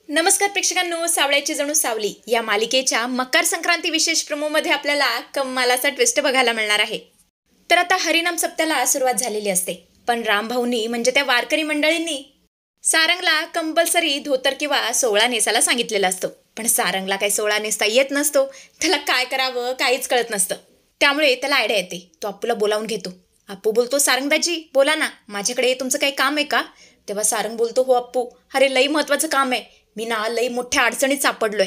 नमस्कार प्रेक्षकांनो, सावळ्याची जणू सावली या मालिकेच्या मकर संक्रांती विशेष प्रोमोमध्ये आपल्याला कमालाचा ट्विस्ट बघायला मिळणार आहे. तर आता हरिनाम सप्त्याला सुरुवात झालेली असते, पण रामभाऊंनी म्हणजे त्या वारकरी मंडळींनी सारंगला कंपल्सरी धोतर किंवा सोवळा नेसायला सांगितलेला असतो. पण सारंगला काही सोवळा नेसता येत नसतो. त्याला काय करावं काहीच कळत नसतं. त्यामुळे त्याला आयडिया येते. तो अप्पूला बोलावून घेतो. अप्पू बोलतो, सारंगदाजी बोला ना, माझ्याकडे तुमचं काही काम आहे का? तेव्हा सारंग बोलतो, हो अप्पू, अरे लई महत्वाचं काम आहे. मी ना लई मोठ्या अडचणीत सापडलोय.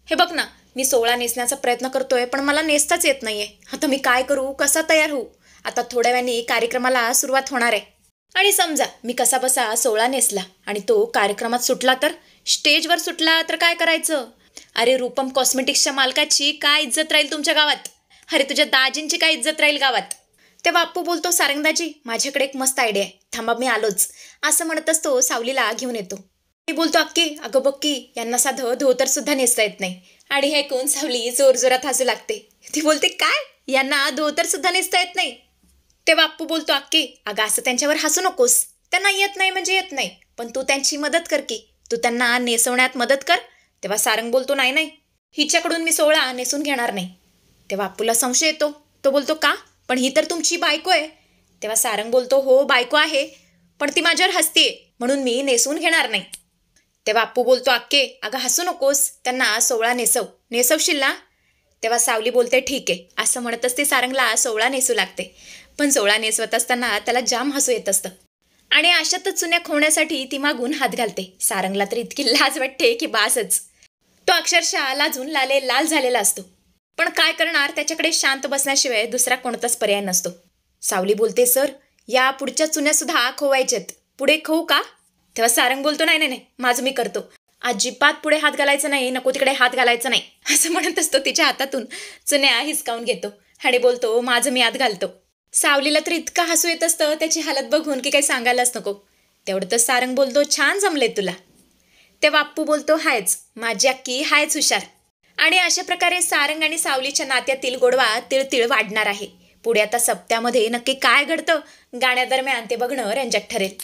हे बघ ना, मी सोवळा नेसण्याचा प्रयत्न करतोय, पण मला नेसताच येत नाहीये. आता मी काय करू, कसा तयार होऊ? आता थोड्या वेळाने कार्यक्रमाला सुरुवात होणार आहे, आणि समजा मी कसा बसा सोवळा नेसला आणि तो कार्यक्रमात सुटला तर, स्टेजवर सुटला तर काय करायचं? अरे रूपम कॉस्मेटिक्सच्या मालकाची काय इज्जत राहील तुमच्या गावात? अरे तुझ्या दाजींची काय इज्जत राहील गावात? तेव्हा अप्पू बोलतो, सारंगदाजी माझ्याकडे एक मस्त आयडिया आहे, थांबा मी आलोच. असं म्हणतच तो सावलीला घेऊन येतो. मी बोलतो, अक्की अगं बक्की, यांना साधं धोतर सुद्धा नेसता येत नाही. आणि हे ऐकून सावली जोरजोरात हसू लागते. ती बोलते, काय यांना धोतर सुद्धा नेसता येत नाही? तेव्हा अप्पू बोलतो, अक्की अगं असं त्यांच्यावर हसू नकोस. त्यांना येत नाही म्हणजे येत नाही, पण तू त्यांची मदत कर की, तू त्यांना नेसवण्यात मदत कर. तेव्हा सारंग बोलतो, नाही नाही, हिच्याकडून मी सोवळा नेसून घेणार नाही. तेव्हा अप्पूला संशय येतो. तो बोलतो, का? पण ही तर तुमची बायको आहे. तेव्हा सारंग बोलतो, हो बायको आहे, पण ती माझ्यावर हसतीये म्हणून मी नेसून घेणार नाही. तेव्हा अप्पू बोलतो, अक्के अगं हसू नकोस, त्यांना सोवळा नेसवशील ना? तेव्हा सावली बोलते, ठीक आहे. असं म्हणतच ते सारंगला सोवळा नेसू लागते. पण सोवळा नेसवत असताना त्याला जाम हसू येत असतं, आणि अशातच चुन्या खोवण्यासाठी ती मागून हात घालते. सारंगला तर इतकी लाज वाटते की बासच. तो अक्षरशः लाजून लाल झालेला असतो. पण काय करणार, त्याच्याकडे शांत बसण्याशिवाय दुसरा कोणताच पर्याय नसतो. सावली बोलते, सर या पुढच्या चुन्या सुद्धा खोवायच्यात, पुढे खोवू का? तेव्हा सारंग बोलतो, नाही नाही नाही, माझं मी करतो. अजिबात पुढे हात घालायचं नाही, नको तिकडे हात घालायचं नाही. असं म्हणत असतो तिच्या हातातून चुन्या हिसकावून घेतो आणि बोलतो, माझं मी हात घालतो. सावलीला तर इतका हसू येत असतं त्याची हालत बघून की काही सांगायलाच नको. तेवढंच सारंग बोलतो, छान जमले तुला. तेव्हा अप्पू बोलतो, हायच माझी अक्की, हायच हुशार. आणि अशा प्रकारे सारंग आणि सावलीच्या नात्यातील गोडवा तिळतिळ वाढणार आहे. पुढे आता सप्त्यामध्ये नक्की काय घडतं गाण्यादरम्यान ते बघणं रंजक ठरेल.